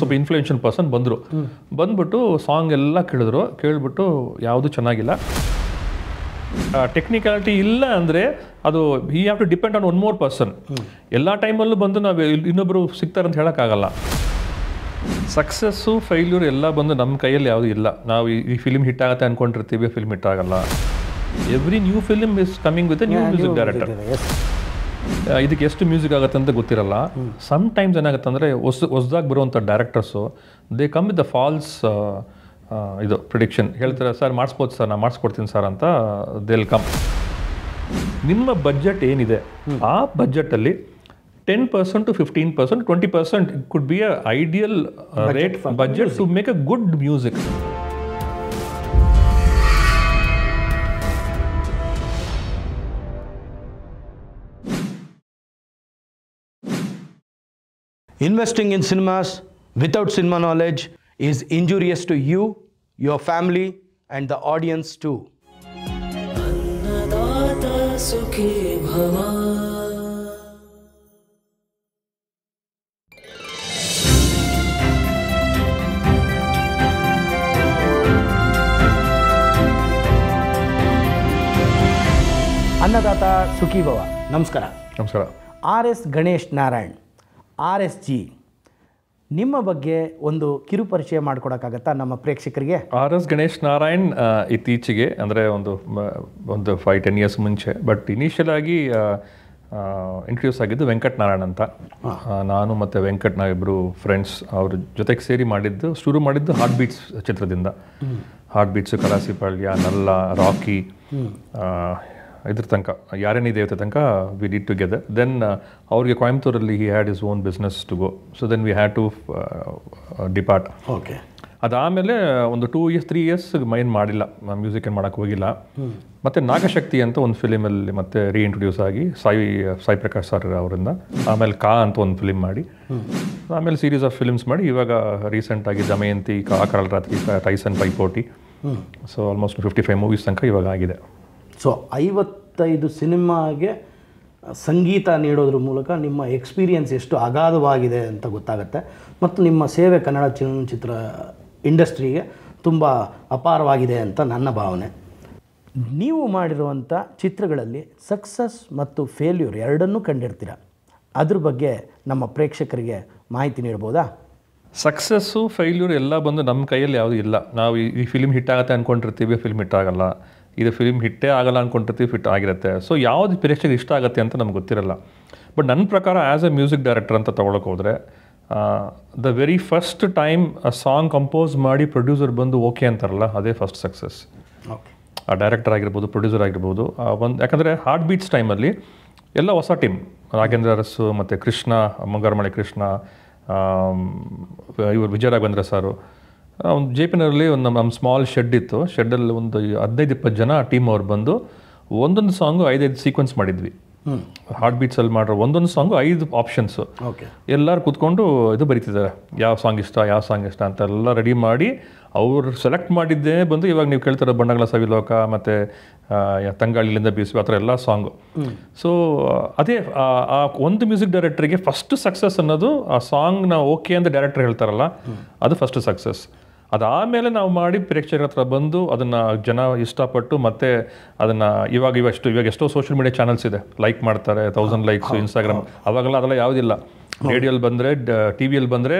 ಸ್ವಲ್ಪ influential person ಬಂದ್ಬಿಟ್ಟು song ಎಲ್ಲ ಕೇಳಿಬಿಟ್ಟು ಯಾವುದು ಚೆನ್ನಾಗಿಲ್ಲ, ಟೆಕ್ನಿಕಾಲಿಟಿ ಇಲ್ಲ ಅಂದರೆ ಅದು he have to depend on one more person. ಎಲ್ಲ ಟೈಮಲ್ಲೂ ಬಂದು ನಾವು ಇನ್ನೊಬ್ಬರು ಸಿಗ್ತಾರೆ ಅಂತ ಹೇಳೋಕ್ಕಾಗಲ್ಲ. ಸಕ್ಸಸ್ಸು ಫೇಲ್ಯೂರ್ ಎಲ್ಲ ಬಂದು ನಮ್ಮ ಕೈಯಲ್ಲಿ ಯಾವುದೂ ಇಲ್ಲ. ನಾವು ಈ ಫಿಲ್ಮ್ ಹಿಟ್ ಆಗುತ್ತೆ ಅಂದ್ಕೊಂಡಿರ್ತೀವಿ, ಫಿಲ್ಮ್ ಹಿಟ್ ಆಗಲ್ಲ. Every new film is coming with A new music director. ಇದಕ್ಕೆ ಎಷ್ಟು ಮ್ಯೂಸಿಕ್ ಆಗುತ್ತೆ ಅಂತ ಗೊತ್ತಿರಲ್ಲ. ಸಮ್ ಟೈಮ್ಸ್ ಏನಾಗುತ್ತೆ ಅಂದರೆ ಹೊಸದಾಗಿ ಬರುವಂಥ directors they come with the false ಇದು ಪ್ರಿಡಿಕ್ಷನ್. ಹೇಳ್ತಾರೆ ಸರ್ ಮಾಡಿಸ್ಬೋದು ಸರ್, ನಾನು ಮಾಡಿಸ್ಕೊಡ್ತೀನಿ ಸರ್ ಅಂತ ದೇಲ್ ಕಮ್. ನಿಮ್ಮ ಬಜೆಟ್ ಏನಿದೆ ಆ ಬಜೆಟಲ್ಲಿ 10% to 15%, 20% could be an ideal rate budget to make a good music. Investing in cinemas without cinema knowledge is injurious to you, your family, and the audience too. Annadata sukhi bhava. ಅನ್ನದಾತ ಸುಖಿ ಭವ. ನಮಸ್ಕಾರ. ನಮಸ್ಕಾರ. RS Ganesh Narayan, RSG, ನಿಮ್ಮ ಬಗ್ಗೆ ಒಂದು ಕಿರು ಪರಿಚಯ ಮಾಡಿಕೊಡೋಕ್ಕಾಗತ್ತಾ ನಮ್ಮ ಪ್ರೇಕ್ಷಕರಿಗೆ? RS ಗಣೇಶ್ ನಾರಾಯಣ್ ಇತ್ತೀಚೆಗೆ ಅಂದರೆ ಒಂದು 5-10 years ಮುಂಚೆ, ಬಟ್ ಇನಿಷಿಯಲ್ ಆಗಿ ಇಂಟ್ರೊಡ್ಯೂಸ್ ಆಗಿದ್ದು ವೆಂಕಟ್ ನಾರಾಯಣ್ ಅಂತ. ನಾನು ಮತ್ತು ವೆಂಕಟ್ ನಾವಿಬ್ಬರು ಫ್ರೆಂಡ್ಸ್, ಅವ್ರ ಜೊತೆಗೆ ಸೇರಿ ಶುರು ಮಾಡಿದ್ದು ಹಾರ್ಟ್ ಬೀಟ್ಸ್ ಚಿತ್ರದಿಂದ. ಹಾರ್ಟ್ ಬೀಟ್ಸು, ಕಲಾಸಿಪಾಳ್ಯ, ನಲ್ಲ, ರಾಕಿ, ಇದ್ರ ತನಕ ಯಾರೇನೇ ದೇವತೆ ತನಕ ವಿ ಡಿಡ್ ಟುಗೆದರ್. ದೆನ್ ಅವ್ರಿಗೆ ಕೊಯಂಬತ್ತೂರಲ್ಲಿ he had his own business to go, so then we had to depart. Okay. ಅದಾದಮೇಲೆ ಒಂದು 2-3 years ಮೈನ್ ಮಾಡಿಲ್ಲ, ಮ್ಯೂಸಿಕ್ ಏನು ಮಾಡೋಕ್ಕೆ ಹೋಗಿಲ್ಲ. ಮತ್ತು ನಾಗಶಕ್ತಿ ಅಂತ ಒಂದು ಫಿಲಿಮಲ್ಲಿ ಮತ್ತೆ ರೀಇಂಟ್ರೊಡ್ಯೂಸ್ ಆಗಿ ಸಾಯಿ ಪ್ರಕಾಶ್ ಸರ್ ಅವರಿಂದ. ಆಮೇಲೆ ಅಂತ ಒಂದು ಫಿಲಿಮ್ ಮಾಡಿ, ಆಮೇಲೆ ಸೀರೀಸ್ ಆಫ್ ಫಿಲ್ಮ್ಸ್ ಮಾಡಿ, ಇವಾಗ ರೀಸೆಂಟಾಗಿ ದಮಯಂತಿ, ಕರಾಳ ರಾತ್ರಿ, ಟೈಸನ್ ಪೈಪೋಟಿ, ಸೊ ಆಲ್ಮೋಸ್ಟ್ 55 ಮೂವೀಸ್ ತನಕ ಇವಾಗ ಆಗಿದೆ. ಸೊ 55 ಸಿನಿಮಾಗೆ ಸಂಗೀತ ನೀಡೋದ್ರ ಮೂಲಕ ನಿಮ್ಮ ಎಕ್ಸ್ಪೀರಿಯನ್ಸ್ ಎಷ್ಟು ಅಗಾಧವಾಗಿದೆ ಅಂತ ಗೊತ್ತಾಗುತ್ತೆ. ಮತ್ತು ನಿಮ್ಮ ಸೇವೆ ಕನ್ನಡ ಚಲನಚಿತ್ರ ಇಂಡಸ್ಟ್ರಿಗೆ ತುಂಬ ಅಪಾರವಾಗಿದೆ ಅಂತ ನನ್ನ ಭಾವನೆ. ನೀವು ಮಾಡಿರುವಂಥ ಚಿತ್ರಗಳಲ್ಲಿ ಸಕ್ಸಸ್ ಮತ್ತು ಫೇಲ್ಯೂರ್ ಎರಡನ್ನೂ ಕಂಡಿರ್ತೀರ. ಅದ್ರ ಬಗ್ಗೆ ನಮ್ಮ ಪ್ರೇಕ್ಷಕರಿಗೆ ಮಾಹಿತಿ ನೀಡ್ಬೋದಾ? ಸಕ್ಸಸ್ಸು ಫೇಲ್ಯೂರ್ ಎಲ್ಲ ಬಂದು ನಮ್ಮ ಕೈಯಲ್ಲಿ ಯಾವುದೂ ಇಲ್ಲ. ನಾವು ಈ ಫಿಲ್ಮ್ ಹಿಟ್ ಆಗುತ್ತೆ ಅಂದ್ಕೊಂಡಿರ್ತೀವಿ, ಫಿಲ್ಮ್ ಹಿಟ್ ಆಗಲ್ಲ. ಇದು ಫಿಲ್ಮ್ ಹಿಟ್ಟೇ ಆಗಲ್ಲ ಅಂದ್ಕೊಂಡಿರ್ತೀವಿ, ಫಿಟ್ ಆಗಿರುತ್ತೆ. ಸೊ ಯಾವುದು ಪ್ರೇಕ್ಷಕರಿಗೆ ಇಷ್ಟ ಆಗುತ್ತೆ ಅಂತ ನಮ್ಗೆ ಗೊತ್ತಿರಲ್ಲ. ಬಟ್ ನನ್ನ ಪ್ರಕಾರ ಆ್ಯಸ್ ಎ ಮ್ಯೂಸಿಕ್ ಡೈರೆಕ್ಟರ್ ಅಂತ ತೊಗೊಳಕ್ಕೆ ಹೋದರೆ, ದ ವೆರಿ ಫಸ್ಟ್ ಟೈಮ್ ಆ ಸಾಂಗ್ ಕಂಪೋಸ್ ಮಾಡಿ ಪ್ರೊಡ್ಯೂಸರ್ ಬಂದು ಓಕೆ ಅಂತಾರಲ್ಲ, ಅದೇ ಫಸ್ಟ್ ಸಕ್ಸಸ್. ಓಕೆ. ಆ ಡೈರೆಕ್ಟರ್ ಆಗಿರ್ಬೋದು, ಪ್ರೊಡ್ಯೂಸರ್ ಆಗಿರ್ಬೋದು. ಯಾಕಂದರೆ ಹಾರ್ಟ್ ಬೀಟ್ಸ್ ಟೈಮಲ್ಲಿ ಎಲ್ಲ ಹೊಸ ಟೀಮ್, ರಾಘೇಂದ್ರ ಅರಸು ಮತ್ತು ಕೃಷ್ಣ, ಮುಂಗಾರಮಳೆ ಕೃಷ್ಣ, ಇವರು ವಿಜಯ ರಾಘವೇಂದ್ರ ಸಾರು. ಒಂದು JP Nagarದಲ್ಲಿ ಒಂದು ನಮ್ಮ ಸ್ಮಾಲ್ ಶೆಡ್ ಇತ್ತು. ಶೆಡ್ಡಲ್ಲಿ ಒಂದು 15-20 ಜನ ಟೀಮ್ ಅವ್ರು ಬಂದು ಒಂದೊಂದು ಸಾಂಗು 5-5 ಸೀಕ್ವೆನ್ಸ್ ಮಾಡಿದ್ವಿ. ಹಾರ್ಟ್ ಬೀಟ್ಸಲ್ಲಿ ಮಾಡಿರೋ ಒಂದೊಂದು ಸಾಂಗು 5 ಆಪ್ಷನ್ಸು. ಎಲ್ಲರೂ ಕೂತ್ಕೊಂಡು ಇದು ಬರೀತಿದ್ದಾರೆ, ಯಾವ ಸಾಂಗ್ ಇಷ್ಟ ಅಂತ ಎಲ್ಲ ರೆಡಿ ಮಾಡಿ ಅವ್ರು ಸೆಲೆಕ್ಟ್ ಮಾಡಿದ್ದೇ ಬಂದು ಇವಾಗ ನೀವು ಕೇಳ್ತಾರೆ ಬಣ್ಣಗಳ ಸವಿಲೋಕ ಮತ್ತು ತಂಗಾಳಿಲಿಂದ ಬೀಸುವ, ಆ ಥರ ಎಲ್ಲ ಸಾಂಗು. ಸೊ ಅದೇ ಆ ಒಂದು ಮ್ಯೂಸಿಕ್ ಡೈರೆಕ್ಟ್ರಿಗೆ ಫಸ್ಟ್ ಸಕ್ಸಸ್ ಅನ್ನೋದು ಆ ಸಾಂಗ್ನ ಓಕೆ ಅಂತ ಡೈರೆಕ್ಟರ್ ಹೇಳ್ತಾರಲ್ಲ, ಅದು ಫಸ್ಟ್ ಸಕ್ಸಸ್. ಅದಾದಮೇಲೆ ನಾವು ಮಾಡಿ ಪ್ರೇಕ್ಷಕರ ಹತ್ರ ಬಂದು ಅದನ್ನು ಜನ ಇಷ್ಟಪಟ್ಟು ಮತ್ತು ಅದನ್ನು ಇವಾಗ ಎಷ್ಟೋ ಸೋಷಿಯಲ್ ಮೀಡಿಯಾ ಚಾನಲ್ಸ್ ಇದೆ, ಲೈಕ್ ಮಾಡ್ತಾರೆ, 1000 ಲೈಕ್ಸು, ಇನ್ಸ್ಟಾಗ್ರಾಮ್. ಅವಾಗೆಲ್ಲ ಅದೆಲ್ಲ ಯಾವುದಿಲ್ಲ. ರೇಡಿಯೋಲ್ಲಿ ಬಂದರೆ, TV-ಯಲ್ಲಿ ಬಂದರೆ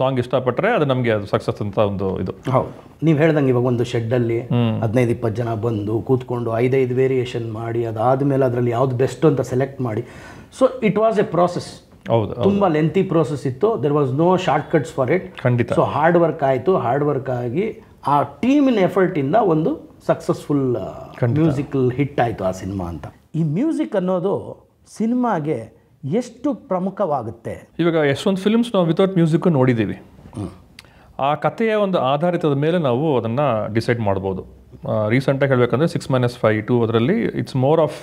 ಸಾಂಗ್ ಇಷ್ಟಪಟ್ಟರೆ ಅದು ನಮಗೆ ಅದು ಸಕ್ಸಸ್ ಅಂತ ಒಂದು ಇದು. ಹೌದು, ನೀವು ಹೇಳ್ದಂಗೆ ಇವಾಗ ಒಂದು ಶೆಡ್ಡಲ್ಲಿ 15-20 ಜನ ಬಂದು ಕೂತ್ಕೊಂಡು 5-5 ವೇರಿಯೇಷನ್ ಮಾಡಿ, ಅದಾದಮೇಲೆ ಅದರಲ್ಲಿ ಯಾವ್ದು ಬೆಸ್ಟ್ ಅಂತ ಸೆಲೆಕ್ಟ್ ಮಾಡಿ. So it was a process. ಹೌದು, ತುಂಬ ಲೆಂತಿ ಪ್ರೋಸೆಸ್ ಇತ್ತು. There was no short cuts for it. ಖಂಡಿತ. ಸೊ ಹಾರ್ಡ್ ವರ್ಕ್ ಆಯಿತು. ಹಾರ್ಡ್ ವರ್ಕ್ ಆಗಿ ಆ ಟೀಮಿನ ಎಫರ್ಟಿಂದ ಒಂದು ಸಕ್ಸಸ್ಫುಲ್ ಮ್ಯೂಸಿಕಲ್ ಹಿಟ್ ಆಯಿತು ಆ ಸಿನಿಮಾ ಅಂತ. ಈ ಮ್ಯೂಸಿಕ್ ಅನ್ನೋದು ಸಿನಿಮಾಗೆ ಎಷ್ಟು ಪ್ರಮುಖವಾಗುತ್ತೆ? ಇವಾಗ ಎಷ್ಟೊಂದು ಫಿಲ್ಮ್ಸ್ ನಾವು ವಿತೌಟ್ ಮ್ಯೂಸಿಕ್ಕು ನೋಡಿದ್ದೀವಿ. ಆ ಕಥೆಯ ಒಂದು ಆಧಾರಿತದ ಮೇಲೆ ನಾವು ಅದನ್ನು ಡಿಸೈಡ್ ಮಾಡ್ಬೋದು. ರೀಸೆಂಟಾಗಿ ಹೇಳಬೇಕಂದ್ರೆ 6-5 ಅದರಲ್ಲಿ it's more of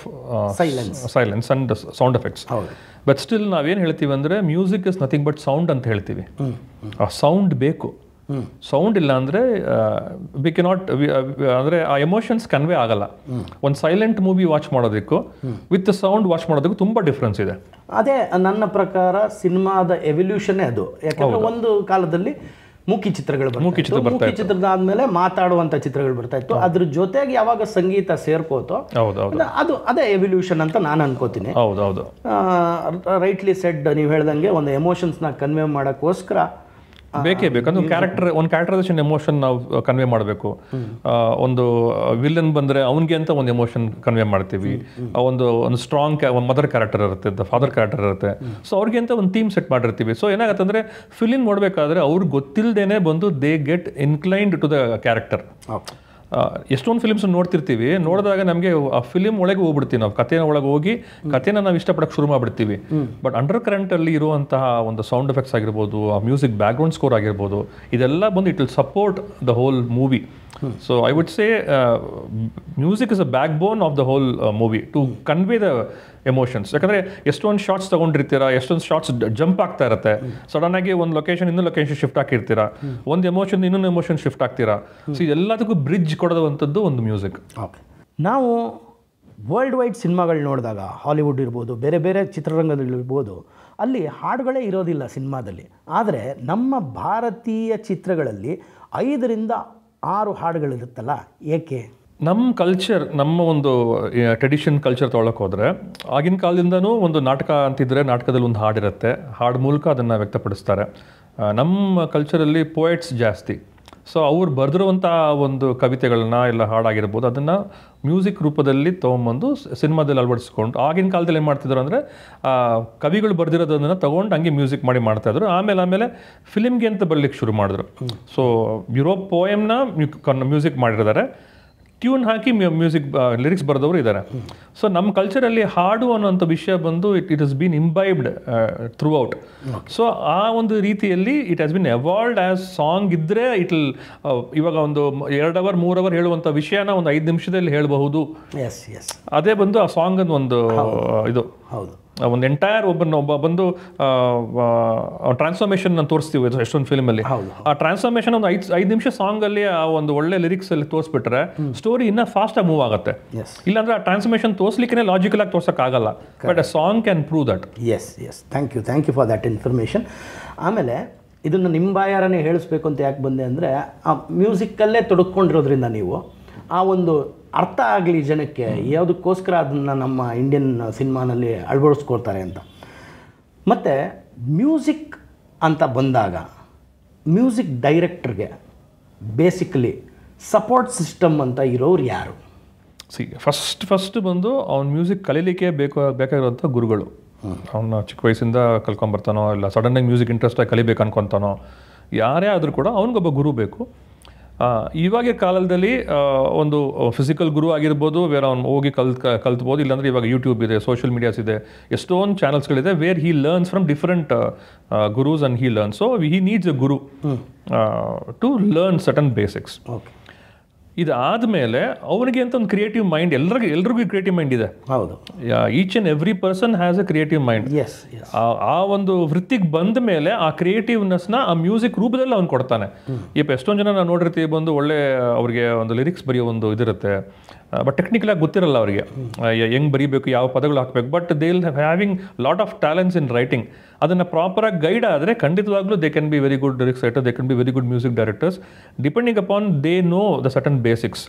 silence and sound effects. But still ನಾವೇನು ಹೇಳ್ತೀವಿ ಅಂದರೆ music is nothing but sound ಅಂತ ಹೇಳ್ತೀವಿ. ಆ ಸೌಂಡ್ ಬೇಕು. ಸೌಂಡ್ ಇಲ್ಲ ಅಂದರೆ ವಿ ಕೆನಾಟ್ ಅಂದರೆ ಆ ಎಮೋಷನ್ಸ್ ಕನ್ವೆ ಆಗಲ್ಲ. ಒಂದು ಸೈಲೆಂಟ್ ಮೂವಿ ವಾಚ್ ಮಾಡೋದಕ್ಕೂ ವಿತ್ ಸೌಂಡ್ ವಾಚ್ ಮಾಡೋದಕ್ಕೂ ತುಂಬ ಡಿಫ್ರೆನ್ಸ್ ಇದೆ. ಅದೇ ನನ್ನ ಪ್ರಕಾರ ಸಿನಿಮಾದ ಎವಲ್ಯೂಷನ್ನೇ ಅದು. ಯಾಕಂದ್ರೆ ಒಂದು ಕಾಲದಲ್ಲಿ ಮೂಕಿ ಚಿತ್ರಗಳು ಚಿತ್ರದಾದ್ಮೇಲೆ ಮಾತಾಡುವಂಥ ಚಿತ್ರಗಳು ಬರ್ತಾ ಇತ್ತು. ಅದ್ರ ಜೊತೆಗೆ ಯಾವಾಗ ಸಂಗೀತ ಸೇರ್ಕೋತೋ ಅದು ಅದೇ ಎವಲ್ಯೂಷನ್ ಅಂತ ನಾನು ಅನ್ಕೋತೀನಿ. ಹೌದೌದು, ರೈಟ್ಲಿ ಸೆಡ್, ನೀವು ಹೇಳ್ದಂಗೆ ಒಂದು ಎಮೋಷನ್ಸ್ನ ಕನ್ವೆ ಮಾಡೋಕ್ಕೋಸ್ಕರ ಬೇಕೇ ಬೇಕು. ಒಂದು ಕ್ಯಾರೆಕ್ಟರೈಸೇಷನ್ ಎಮೋಷನ್ ನಾವು ಕನ್ವೆ ಮಾಡಬೇಕು. ಒಂದು ವಿಲನ್ ಬಂದರೆ ಅವನಿಗೆ ಅಂತ ಒಂದು ಎಮೋಷನ್ ಕನ್ವೆ ಮಾಡ್ತೀವಿ. ಒಂದು ಸ್ಟ್ರಾಂಗ್ ಮದರ್ ಕ್ಯಾರೆಕ್ಟರ್ ಇರುತ್ತೆ, ಫಾದರ್ ಕ್ಯಾರೆಕ್ಟರ್ ಇರುತ್ತೆ. ಸೊ ಅವ್ರಿಗೆ ಅಂತ ಒಂದು ಥೀಮ್ ಸೆಟ್ ಮಾಡಿರ್ತೀವಿ. ಸೊ ಏನಾಗುತ್ತೆ ಅಂದರೆ ಫಿಲಿಮ್ ನೋಡಬೇಕಾದ್ರೆ ಅವ್ರಿಗೆ ಗೊತ್ತಿಲ್ಲದೇನೆ ಬಂದು they get inclined to the character. ಎಷ್ಟೊಂದು ಫಿಲ್ಮ್ಸ್ ನೋಡ್ತಿರ್ತೀವಿ, ನೋಡಿದಾಗ ನಮಗೆ ಆ ಫಿಲಿಮ್ ಒಳಗೆ ಹೋಗ್ಬಿಡ್ತೀವಿ, ನಾವು ಕಥೆನ ಒಳಗೆ ಹೋಗಿ ಕಥೆನ ನಾವು ಇಷ್ಟಪಡಕ್ಕೆ ಶುರು ಮಾಡಿಬಿಡ್ತೀವಿ. ಬಟ್ ಅಂಡರ್ ಕರೆಂಟಲ್ಲಿ ಇರುವಂತಹ ಒಂದು ಸೌಂಡ್ ಎಫೆಕ್ಟ್ಸ್ ಆಗಿರ್ಬೋದು, ಆ ಮ್ಯೂಸಿಕ್ ಬ್ಯಾಕ್ಗ್ರೌಂಡ್ ಸ್ಕೋರ್ ಆಗಿರ್ಬೋದು, ಇದೆಲ್ಲ ಬಂದು it will support the whole movie. So I would say music is a back bone of the whole movie to convey the emotions. ಯಾಕಂದರೆ ಎಷ್ಟೊಂದು ಶಾರ್ಟ್ಸ್ ತೊಗೊಂಡಿರ್ತೀರಾ, ಎಷ್ಟೊಂದು ಶಾರ್ಟ್ಸ್ ಜಂಪ್ ಆಗ್ತಾ ಇರುತ್ತೆ. ಸಡನ್ ಆಗಿ ಒಂದು ಲೊಕೇಶನ್ ಇನ್ನೊಂದು ಲೊಕೇಶನ್ ಶಿಫ್ಟ್ ಆಗಿರ್ತೀರಾ, ಒಂದು ಎಮೋಷನ್ ಇನ್ನೊಂದು ಎಮೋಷನ್ ಶಿಫ್ಟ್ ಆಗ್ತೀರಾ. ಸೊ ಎಲ್ಲದಕ್ಕೂ ಬ್ರಿಡ್ಜ್ ಕೊಡೋವಂಥದ್ದು ಒಂದು ಮ್ಯೂಸಿಕ್. ಓಕೆ, ನಾವು ವರ್ಲ್ಡ್ ವೈಡ್ ಸಿನಿಮಾಗಳು ನೋಡಿದಾಗ, ಹಾಲಿವುಡ್ ಇರ್ಬೋದು, ಬೇರೆ ಬೇರೆ ಚಿತ್ರರಂಗದಲ್ಲಿರ್ಬೋದು, ಅಲ್ಲಿ ಹಾಡುಗಳೇ ಇರೋದಿಲ್ಲ ಸಿನಿಮಾದಲ್ಲಿ. ಆದರೆ ನಮ್ಮ ಭಾರತೀಯ ಚಿತ್ರಗಳಲ್ಲಿ 5ರಿಂದ 6 ಹಾಡುಗಳಿರುತ್ತಲ್ಲ, ಏಕೆ? ನಮ್ಮ ಕಲ್ಚರ್, ನಮ್ಮ ಒಂದು ಟ್ರೆಡಿಷನ್ ಕಲ್ಚರ್ ತೊಗೊಳಕ್ಕೆ ಹೋದರೆ, ಆಗಿನ ಕಾಲದಿಂದನೂ ಒಂದು ನಾಟಕ ಅಂತಿದ್ರೆ ನಾಟಕದಲ್ಲಿ ಒಂದು ಹಾಡಿರುತ್ತೆ, ಹಾಡು ಮೂಲಕ ಅದನ್ನು ವ್ಯಕ್ತಪಡಿಸ್ತಾರೆ. ನಮ್ಮ ಕಲ್ಚರಲ್ಲಿ ಪೋಯೆಟ್ಸ್ ಜಾಸ್ತಿ. ಸೊ ಅವ್ರು ಬರೆದಿರುವಂಥ ಒಂದು ಕವಿತೆಗಳನ್ನ ಇಲ್ಲ ಹಾಡಾಗಿರ್ಬೋದು, ಅದನ್ನು ಮ್ಯೂಸಿಕ್ ರೂಪದಲ್ಲಿ ತೊಗೊಂಬಂದು ಸಿನಿಮಾದಲ್ಲಿ ಅಳವಡಿಸ್ಕೊಂಡು, ಆಗಿನ ಕಾಲದಲ್ಲಿ ಏನು ಮಾಡ್ತಿದ್ರು ಅಂದರೆ ಕವಿಗಳು ಬರೆದಿರೋದನ್ನು ತೊಗೊಂಡು ಹಂಗೆ ಮ್ಯೂಸಿಕ್ ಮಾಡಿ ಮಾಡ್ತಾಯಿದ್ರು. ಆಮೇಲೆ ಫಿಲಿಮ್ಗೆ ಅಂತ ಬರಲಿಕ್ಕೆ ಶುರು ಮಾಡಿದ್ರು. ಸೊ ಯುರೋಪ್ ಪೋಯಮ್ನ ಮ್ಯೂಸಿಕ್ ಮಾಡಿರ್ತಾರೆ, ಟ್ಯೂನ್ ಹಾಕಿ ಮ್ಯೂಸಿಕ್ ಲಿರಿಕ್ಸ್ ಬರೆದವರು ಇದ್ದಾರೆ. ಸೊ ನಮ್ಮ ಕಲ್ಚರಲ್ಲಿ ಹಾಡು ಅನ್ನೋಂಥ ವಿಷಯ ಬಂದು it has been ಇಂಬೈಬ್ಡ್ through out. So ಆ ಒಂದು ರೀತಿಯಲ್ಲಿ it has been evolved as song ಇದ್ದರೆ ಇವಾಗ ಒಂದು 2 ಅವರ್ 3 ಅವರ್ ಹೇಳುವಂಥ ವಿಷಯನ ಒಂದು 5 ನಿಮಿಷದಲ್ಲಿ ಹೇಳಬಹುದು. ಅದೇ ಬಂದು ಆ ಸಾಂಗ್ ಒಂದು ಇದು ಒಂದು ಎಂಟೈರ್ ಒಬ್ಬ ಬಂದು ಟ್ರಾನ್ಸ್ಫಾರ್ಮೇಷನ್ ತೋರಿಸ್ತೀವಿ ಎಷ್ಟೊಂದು ಫಿಲ್ಮಲ್ಲಿ. ಆ ಟ್ರಾನ್ಸ್ಫಾರ್ಮೇಷನ್ ಒಂದು 5 ನಿಮಿಷ ಸಾಂಗಲ್ಲಿ ಆ ಒಂದು ಒಳ್ಳೆ ಲಿರಿಕ್ಸ್ ಅಲ್ಲಿ ತೋರಿಸ್ಬಿಟ್ರೆ ಸ್ಟೋರಿ ಇನ್ನೂ ಫಾಸ್ಟಾಗಿ ಮೂವ್ ಆಗುತ್ತೆ. ಇಲ್ಲಾಂದ್ರೆ ಆ ಟ್ರಾನ್ಸ್ಫಾರ್ಮೇಷನ್ ತೋರಿಸ್ಲಿಕ್ಕೆ ಲಾಜಿಕಲ್ ಆಗಿ ತೋರ್ಸೋಕ್ಕಾಗಲ್ಲ. But a song can prove that. Yes thank you for that information. ಆಮೇಲೆ ಇದನ್ನು ನಿಮ್ಮ ಬಾಯಾರನೇ ಹೇಳಿಸ್ಬೇಕು ಅಂತ ಯಾಕೆ ಬಂದೆ ಅಂದರೆ, ಆ ಮ್ಯೂಸಿಕ್ಕಲ್ಲೇ ತೊಡಕೊಂಡಿರೋದ್ರಿಂದ ನೀವು ಆ ಒಂದು ಅರ್ಥ ಆಗಲಿ ಜನಕ್ಕೆ, ಯಾವುದಕ್ಕೋಸ್ಕರ ಅದನ್ನು ನಮ್ಮ ಇಂಡಿಯನ್ ಸಿನಿಮಾನಲ್ಲಿ ಅಳವಡಿಸ್ಕೊಳ್ತಾರೆ ಅಂತ. ಮತ್ತು ಮ್ಯೂಸಿಕ್ ಅಂತ ಬಂದಾಗ ಮ್ಯೂಸಿಕ್ ಡೈರೆಕ್ಟರ್ಗೆ ಬೇಸಿಕಲಿ ಸಪೋರ್ಟ್ ಸಿಸ್ಟಮ್ ಅಂತ ಇರೋರು ಯಾರು? ಫಸ್ಟ್ ಬಂದು ಅವ್ನ ಮ್ಯೂಸಿಕ್ ಕಲೀಲಿಕ್ಕೆ ಬೇಕಾಗಿರುವಂಥ ಗುರುಗಳು. ಅವನ್ನ ಚಿಕ್ಕ ವಯಸ್ಸಿಂದ ಕಲ್ಕೊಂಬರ್ತಾನೋ, ಇಲ್ಲ ಸಡನ್ನಾಗಿ ಮ್ಯೂಸಿಕ್ ಇಂಟ್ರೆಸ್ಟಾಗಿ ಕಲಿಬೇಕು ಅನ್ಕೊತಾನೋ, ಯಾರೇ ಆದರೂ ಕೂಡ ಅವನಿಗೊಬ್ಬ ಗುರು ಬೇಕು. ಇವಾಗಿನ ಕಾಲದಲ್ಲಿ ಒಂದು ಫಿಸಿಕಲ್ ಗುರು ಆಗಿರ್ಬೋದು, ಬೇರೆ ಅವ್ನು ಹೋಗಿ ಕಲ್ತ್ಬೋದು. ಇಲ್ಲಾಂದರೆ ಇವಾಗ ಯೂಟ್ಯೂಬ್ ಇದೆ, ಸೋಷಿಯಲ್ ಮೀಡಿಯಾಸ್ ಇದೆ, ಎಷ್ಟೊಂದು ಚಾನಲ್ಸ್ಗಳಿದೆ where he learns from different gurus and he learns. So he needs a guru to learn certain basics. ಇದಾದಮೇಲೆ ಅವನಿಗೆ ಅಂತ ಒಂದು ಕ್ರಿಯೇಟಿವ್ ಮೈಂಡ್, ಎಲ್ರಿಗೂ ಕ್ರಿಯೇಟಿವ್ ಮೈಂಡ್ ಇದೆ. ಹೌದು, each and every person has a creative mind. ಆ ಒಂದು ವೃತ್ತಿಗೆ ಬಂದ ಮೇಲೆ ಆ ಕ್ರಿಯೇಟಿವ್ನೆಸ್ನ ಆ ಮ್ಯೂಸಿಕ್ ರೂಪದಲ್ಲಿ ಅವ್ನು ಕೊಡ್ತಾನೆ. ಈಗ ಎಷ್ಟೊಂದು ಜನ ನಾವು ನೋಡಿರ್ತೀವಿ, ಬಂದು ಒಳ್ಳೆ ಅವ್ರಿಗೆ ಒಂದು ಲಿರಿಕ್ಸ್ ಬರೆಯೋ ಒಂದು ಇದಿರುತ್ತೆ, ಬಟ್ ಟೆಕ್ನಿಕಲಾಗಿ ಗೊತ್ತಿರಲ್ಲ ಅವರಿಗೆ ಹೆಂಗೆ ಬರೀಬೇಕು, ಯಾವ ಪದಗಳು ಹಾಕಬೇಕು. But they will having lot of talents in writing. ಅದನ್ನು ಪ್ರಾಪರಾಗಿ ಗೈಡ್ ಆದರೆ ಖಂಡಿತವಾಗ್ಲೂ they can be very good lyrics writer, they can be very good music directors, depending upon they know the certain basics.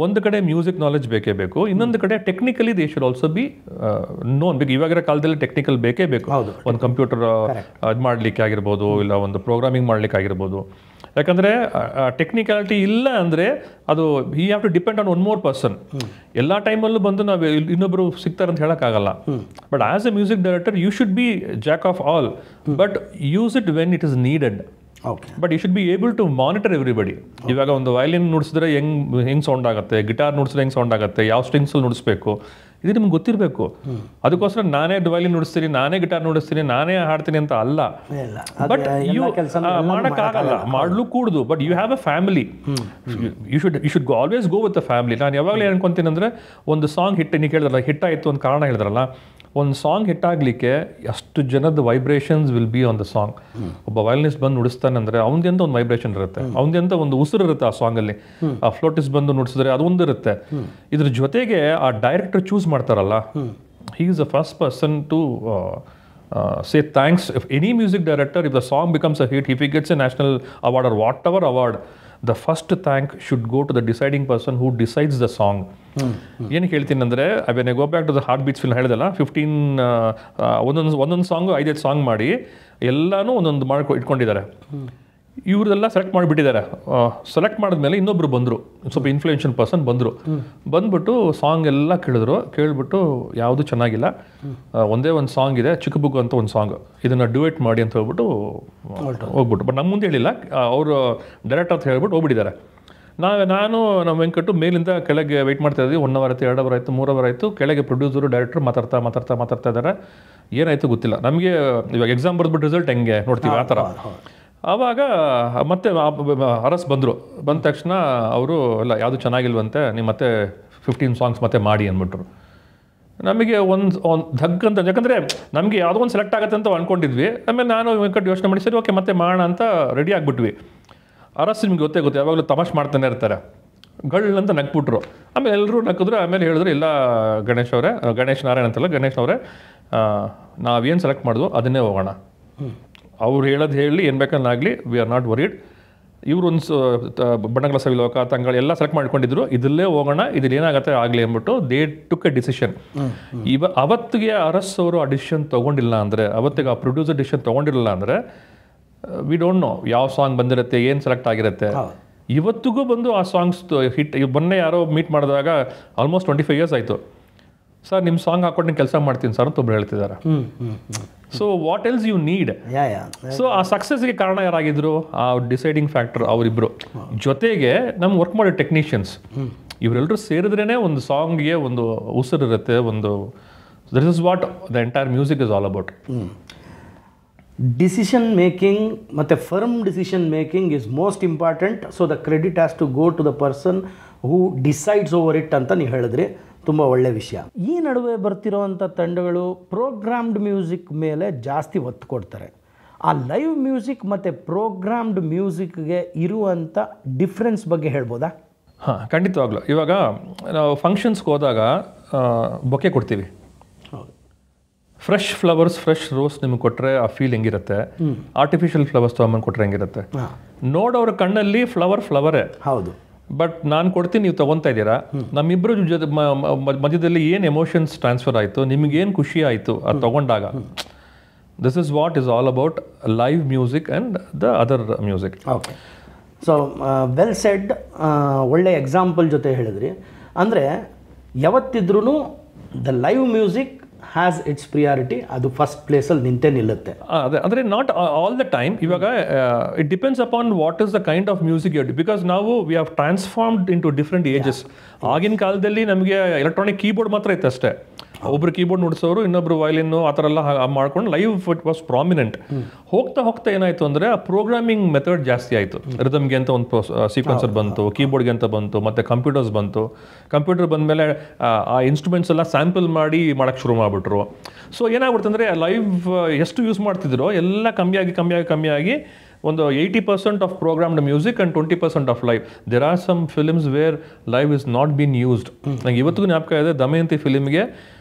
ಒಂದು ಕಡೆ music knowledge ಬೇಕೇ ಬೇಕು, ಇನ್ನೊಂದು ಕಡೆ technically they should also be known. ಇವಾಗಿರೋ ಕಾಲದಲ್ಲಿ ಟೆಕ್ನಿಕಲ್ ಬೇಕೇ ಬೇಕು. ಒಂದು ಕಂಪ್ಯೂಟರ್ ಇದು ಮಾಡಲಿಕ್ಕೆ ಆಗಿರ್ಬೋದು, ಇಲ್ಲ ಒಂದು ಪ್ರೋಗ್ರಾಮಿಂಗ್ ಮಾಡಲಿಕ್ಕೆ ಆಗಿರ್ಬೋದು. ಯಾಕಂದರೆ ಟೆಕ್ನಿಕಾಲಿಟಿ ಇಲ್ಲ ಅಂದರೆ ಅದು he have to depend on one more person. ಎಲ್ಲ ಟೈಮಲ್ಲೂ ಬಂದು ನಾವು ಇನ್ನೊಬ್ಬರು ಸಿಗ್ತಾರೆ ಅಂತ ಹೇಳೋಕ್ಕಾಗಲ್ಲ. But as a music director you should be jack of all, but use it when it is needed. But you should be able to monitor everybody. ಇವಾಗ ಒಂದು ವಯಲಿನ್ ನುಡಿಸಿದ್ರೆ ಹೆಂಗೆ ಸೌಂಡ್ ಆಗುತ್ತೆ, ಗಿಟಾರ್ ನುಡಿಸಿದ್ರೆ ಹೆಂಗೆ ಸೌಂಡ್ ಆಗುತ್ತೆ, ಯಾವ ಸ್ಟ್ರಿಂಗ್ಸಲ್ಲಿ ನುಡಿಸ್ಬೇಕು, ಇದು ನಿಮ್ಗೆ ಗೊತ್ತಿರಬೇಕು. ಅದಕ್ಕೋಸ್ಕರ ನಾನೇ ವಯಲಿನ್ ನುಡಿಸ್ತೀನಿ, ನಾನೇ ಗಿಟಾರ್ ನುಡಿಸ್ತೀನಿ, ನಾನೇ ಹಾಡ್ತೀನಿ ಅಂತ ಅಲ್ಲ. ಬಟ್ ಮಾಡೋಕ್ಕಾಗಲ್ಲ, ಮಾಡ್ಲು ಕೂಡುದು. But you have a family, you should always go with a family. ನಾನು ಯಾವಾಗಲೂ ಏನು ಅನ್ಕೊಂತೀನಿ ಅಂದರೆ, ಒಂದು ಸಾಂಗ್ ಹಿಟ್, ನೀವು ಹೇಳಿದ್ರಲ್ಲ ಹಿಟ್ ಆಯಿತು ಒಂದು ಕಾರಣ ಹೇಳಿದ್ರಲ್ಲ, ಒಂದು ಸಾಂಗ್ ಹಿಟ್ ಆಗಲಿಕ್ಕೆ ಅಷ್ಟು ಜನದ vibrations will be on the song. ಒಬ್ಬ ವಯಲಿನಿಸ್ಟ್ ಬಂದು ನುಡಿಸ್ತಾನೆ ಅಂದರೆ ಅವನದಿಂದ ಒಂದು ವೈಬ್ರೇಷನ್ ಇರುತ್ತೆ, ಅವನದಿಂದ ಒಂದು ಉಸಿರು ಇರುತ್ತೆ ಆ ಸಾಂಗಲ್ಲಿ. ಆ ಫ್ಲೋಟಿಸ್ಟ್ ಬಂದು ನುಡಿಸಿದ್ರೆ ಅದೊಂದು ಇರುತ್ತೆ. ಇದ್ರ ಜೊತೆಗೆ ಆ ಡೈರೆಕ್ಟರ್ ಚೂಸ್ ಮಾಡ್ತಾರಲ್ಲ, he is the first person to say thanks. If any music director, if the song becomes a hit, if he gets a national award or whatever award, the first thank should go to the deciding person who decides the song. ಏನಕ್ಕೆ ಹೇಳ್ತೀನಿ ಅಂದರೆ, when I go back to the Heartbeats film ಹೇಳಿದಲ್ಲ, 15 ಒಂದೊಂದು song 5 song ಮಾಡಿ ಎಲ್ಲನೂ ಒಂದೊಂದು ಮಾಡಿ ಇಟ್ಕೊಂಡಿದ್ದಾರೆ. ಇವರೆಲ್ಲ ಸೆಲೆಕ್ಟ್ ಮಾಡಿಬಿಟ್ಟಿದ್ದಾರೆ. ಸೆಲೆಕ್ಟ್ ಮಾಡಿದ್ಮೇಲೆ ಇನ್ನೊಬ್ರು ಬಂದರು, ಸ್ವಲ್ಪ ಇನ್ಫ್ಲೂಯೆನ್ಷಿಯಲ್ ಪರ್ಸನ್ ಬಂದ್ಬಿಟ್ಟು ಸಾಂಗ್ ಎಲ್ಲ ಕೇಳಿಬಿಟ್ಟು ಯಾವುದು ಚೆನ್ನಾಗಿಲ್ಲ, ಒಂದೇ ಒಂದು ಸಾಂಗ್ ಇದೆ ಚಿಕ್ಕ ಬುಗ್ಗು ಅಂತ ಒಂದು ಸಾಂಗ್, ಇದನ್ನು ಡ್ಯೂಯೇಟ್ ಮಾಡಿ ಅಂತ ಹೇಳ್ಬಿಟ್ಟು ಹೋಗ್ಬಿಟ್ಟು. ಬಟ್ ನಮ್ಮ ಮುಂದೆ ಹೇಳಿಲ್ಲ, ಅವರು ಡೈರೆಕ್ಟ್ ಅಂತ ಹೇಳ್ಬಿಟ್ಟು ಹೋಗ್ಬಿಟ್ಟಿದ್ದಾರೆ. ನಾನು ನಮ್ಮ ವೆಂಕಟು ಮೇಲಿಂದ ಕೆಳಗೆ ವೆಯ್ಟ್ ಮಾಡ್ತಾ ಇದ್ವಿ. 1 ಅವರ್ ಆಯಿತು, 2 ಅವರ್ ಆಯಿತು, 3 ಅವರ್ ಆಯಿತು. ಕೆಳಗೆ ಪ್ರೊಡ್ಯೂಸರು ಡೈರೆಕ್ಟರ್ ಮಾತಾಡ್ತಾ ಇದ್ದಾರೆ. ಏನಾಯಿತು ಗೊತ್ತಿಲ್ಲ ನಮಗೆ. ಇವಾಗ ಎಕ್ಸಾಮ್ ಬರೆದ್ಬಿಟ್ಟು ರಿಸಲ್ಟ್ ಹೆಂಗೆ ನೋಡ್ತೀವಿ ಆ ಥರ. ಆವಾಗ ಮತ್ತೆ ಅರಸ್ ಬಂದ ತಕ್ಷಣ ಅವರು ಎಲ್ಲ ಯಾವುದು ಚೆನ್ನಾಗಿಲ್ವಂತೆ, ನೀವು ಮತ್ತೆ 15 ಸಾಂಗ್ಸ್ ಮತ್ತೆ ಮಾಡಿ ಅಂದ್ಬಿಟ್ರು. ನಮಗೆ ಒಂದು ಧಗ್ ಅಂತ, ಯಾಕಂದರೆ ನಮಗೆ ಯಾವುದೋ ಒಂದು ಸೆಲೆಕ್ಟ್ ಆಗುತ್ತೆ ಅಂತ ಅಂದ್ಕೊಂಡಿದ್ವಿ. ಆಮೇಲೆ ನಾನು ವೆಂಕಟ್ ಯೋಚನೆ ಮಾಡಿ ಸರಿ ಓಕೆ ಮತ್ತೆ ಮಾಡೋಣ ಅಂತ ರೆಡಿ ಆಗಿಬಿಟ್ವಿ. ಅರಸ್ ನಿಮ್ಗೆ ಗೊತ್ತೇ ಯಾವಾಗಲೂ ತಮಾಷೆ ಮಾಡ್ತಾನೆ ಇರ್ತಾರೆ. ಅಂತ ನಕ್ಬಿಟ್ರು. ಆಮೇಲೆ ಎಲ್ಲರೂ ನಕ್ಕಿದ್ರು. ಆಮೇಲೆ ಹೇಳಿದ್ರು ಇಲ್ಲ ಗಣೇಶ್ ನಾರಾಯಣ್ ಅಂತಲ್ಲ, ಗಣೇಶ್ ಅವರೇ ನಾವೇನು ಸೆಲೆಕ್ಟ್ ಮಾಡಿದ್ವು ಅದನ್ನೇ ಹೋಗೋಣ. ಅವ್ರು ಹೇಳೋದು ಹೇಳಿ ಏನು ಬೇಕನ್ನಾಗಲಿ, ವಿ ಆರ್ ನಾಟ್ ವರಿಡ್. ಇವರು ಒಂದು ಬಣ್ಣಗಳ ಸವಿಲೋಕ ತಂಗಳು ಎಲ್ಲ ಸೆಲೆಕ್ಟ್ ಮಾಡ್ಕೊಂಡಿದ್ರು, ಇದರಲ್ಲೇ ಹೋಗೋಣ, ಇದ್ರಲ್ಲಿ ಏನಾಗುತ್ತೆ ಆಗಲಿ ಅಂದ್ಬಿಟ್ಟು ದೇ ಟುಕ್ ಎ ಡಿಸಿಷನ್. ಅವತ್ತಿಗೆ ಅರಸ್ ಅವರು ಆ ಡಿಸಿಷನ್ ತೊಗೊಂಡಿಲ್ಲ ಅಂದರೆ, ಅವತ್ತಿಗೆ ಆ ಪ್ರೊಡ್ಯೂಸರ್ ಡಿಸಿಷನ್ ತೊಗೊಂಡಿರಲಿಲ್ಲ ಅಂದರೆ ವಿ ಡೋಂಟ್ ನೋ ಯಾವ ಸಾಂಗ್ ಬಂದಿರುತ್ತೆ, ಏನು ಸೆಲೆಕ್ಟ್ ಆಗಿರುತ್ತೆ. ಇವತ್ತಿಗೂ ಬಂದು ಆ ಸಾಂಗ್ಸ್ ಹಿಟ್. ಮೊನ್ನೆ ಯಾರೋ ಮೀಟ್ ಮಾಡಿದಾಗ ಆಲ್ಮೋಸ್ಟ್ 25 ಇಯರ್ಸ್ ಆಯಿತು. ಸರ್ ನಿಮ್ಮ ಸಾಂಗ್ ಹಾಕೊಂಡು ನೀವು ಕೆಲಸ ಮಾಡ್ತೀನಿ ಸರ್ ಅಂತ ಒಬ್ರು ಹೇಳ್ತಿದ್ದಾರೆ. So what else you need? So ಆ ಸಕ್ಸಸ್ಗೆ ಕಾರಣ ಯಾರಾಗಿದ್ರು? ಆ ಡಿಸೈಡಿಂಗ್ ಫ್ಯಾಕ್ಟರ್ ಅವರಿಬ್ಬರು. ಜೊತೆಗೆ ನಮ್ಮ ವರ್ಕ್ ಮಾಡೋ ಟೆಕ್ನಿಷಿಯನ್ಸ್ ಇವರೆಲ್ಲರೂ ಸೇರಿದ್ರೇ ಒಂದು ಸಾಂಗ್ಗೆ ಒಂದು ಉಸಿರಿರುತ್ತೆ. ಒಂದು this is what the entire music is all about. Decision making ಮತ್ತು firm decision making is most important. So the credit has to go to the person who decides over it ಅಂತ ನೀವು ಹೇಳಿದ್ರಿ. ತುಂಬ ಒಳ್ಳೆಯ ವಿಷಯ. ಈ ನಡುವೆ ಬರ್ತಿರೋವಂಥ ತಂಡಗಳು ಪ್ರೋಗ್ರಾಮ್ಡ್ ಮ್ಯೂಸಿಕ್ ಮೇಲೆ ಜಾಸ್ತಿ ಒತ್ತು ಕೊಡ್ತಾರೆ. ಆ ಲೈವ್ ಮ್ಯೂಸಿಕ್ ಮತ್ತು ಪ್ರೋಗ್ರಾಮ್ಡ್ ಮ್ಯೂಸಿಕ್ಗೆ ಇರುವಂಥ ಡಿಫ್ರೆನ್ಸ್ ಬಗ್ಗೆ ಹೇಳ್ಬೋದಾ? ಹಾಂ, ಖಂಡಿತವಾಗ್ಲೂ. ಇವಾಗ ನಾವು ಫಂಕ್ಷನ್ಸ್ಗೆ ಹೋದಾಗ ಬೊಕ್ಕೆ ಕೊಡ್ತೀವಿ. ಫ್ರೆಶ್ ಫ್ಲವರ್ಸ್, ಫ್ರೆಶ್ ರೋಸ್ ನಿಮಗೆ ಕೊಟ್ಟರೆ ಆ ಫೀಲ್ ಹೆಂಗಿರುತ್ತೆ, ಆರ್ಟಿಫಿಷಿಯಲ್ ಫ್ಲವರ್ಸ್ ತೊಗೊಂಬಂದು ಕೊಟ್ಟರೆ ಹೆಂಗಿರುತ್ತೆ. ನೋಡೋರ ಕಣ್ಣಲ್ಲಿ ಫ್ಲವರೇ ಹೌದು. ಬಟ್ ನಾನು ಕೊಡ್ತೀನಿ, ನೀವು ತೊಗೊತಾ ಇದ್ದೀರಾ. ನಮ್ಮಿಬ್ಬರು ಜೊತೆ ಮಧ್ಯದಲ್ಲಿ ಏನು ಎಮೋಷನ್ಸ್ ಟ್ರಾನ್ಸ್ಫರ್ ಆಯಿತು, ನಿಮಗೇನು ಖುಷಿ ಆಯಿತು ಅದು ತೊಗೊಂಡಾಗ. This is what is all about live music and the other music. Okay, so well said. ಒಳ್ಳೆ ಎಕ್ಸಾಂಪಲ್ ಜೊತೆ ಹೇಳಿದ್ರಿ. ಅಂದರೆ ಯಾವತ್ತಿದ್ರೂ the live music has its priority. ಅದು ಫಸ್ಟ್ ಪ್ಲೇಸಲ್ಲಿ ನಿಂತೇ ನಿಲ್ಲುತ್ತೆ. ಅದೇ ಅಂದರೆ ನಾಟ್ ಆಲ್ ದ ಟೈಮ್. ಇವಾಗ it depends upon what is the kind of music you. Because ನಾವು we have transformed into different ages. ಆಗಿನ ಕಾಲದಲ್ಲಿ ನಮಗೆ ಎಲೆಕ್ಟ್ರಾನಿಕ್ ಕೀಬೋರ್ಡ್ ಮಾತ್ರ ಇತ್ತು ಅಷ್ಟೇ. ಒಬ್ರು ಕೀಬೋರ್ಡ್ ನುಡಿಸೋರು, ಇನ್ನೊಬ್ರು ವಯಲಿನ್ನು, ಆ ಥರ ಎಲ್ಲ ಮಾಡ್ಕೊಂಡು ಲೈವ್ ಇಟ್ ವಾಸ್ ಪ್ರಾಮಿನೆಂಟ್. ಹೋಗ್ತಾ ಏನಾಯಿತು ಅಂದರೆ ಆ ಪ್ರೋಗ್ರಾಮಿಂಗ್ ಮೆಥಡ್ ಜಾಸ್ತಿ ಆಯಿತು. ರಿದಮ್ಗೆ ಅಂತ ಒಂದು ಸೀಕ್ವೆನ್ಸರ್ ಬಂತು, ಕೀಬೋರ್ಡ್ಗೆ ಅಂತ ಬಂತು, ಮತ್ತು ಕಂಪ್ಯೂಟರ್ಸ್ ಬಂತು. ಕಂಪ್ಯೂಟರ್ ಬಂದಮೇಲೆ ಆ ಇನ್ಸ್ಟ್ರೂಮೆಂಟ್ಸ್ ಎಲ್ಲ ಸ್ಯಾಂಪಲ್ ಮಾಡಿ ಮಾಡೋಕ್ಕೆ ಶುರು ಮಾಡಿಬಿಟ್ರು. ಸೊ ಏನಾಗ್ಬಿಡ್ತು ಅಂದರೆ ಲೈವ್ ಎಷ್ಟು ಯೂಸ್ ಮಾಡ್ತಿದ್ರು ಎಲ್ಲ ಕಮ್ಮಿಯಾಗಿ ಒಂದು 80% of programmed music and 20% of live. There are some films where live is not been used. ನಂಗೆ ಇವತ್ತಿಗೂ ಜ್ಞಾಪಕ ಇದೆ, ದಮಯಂತಿ ಫಿಲ್ಮ್ಗೆ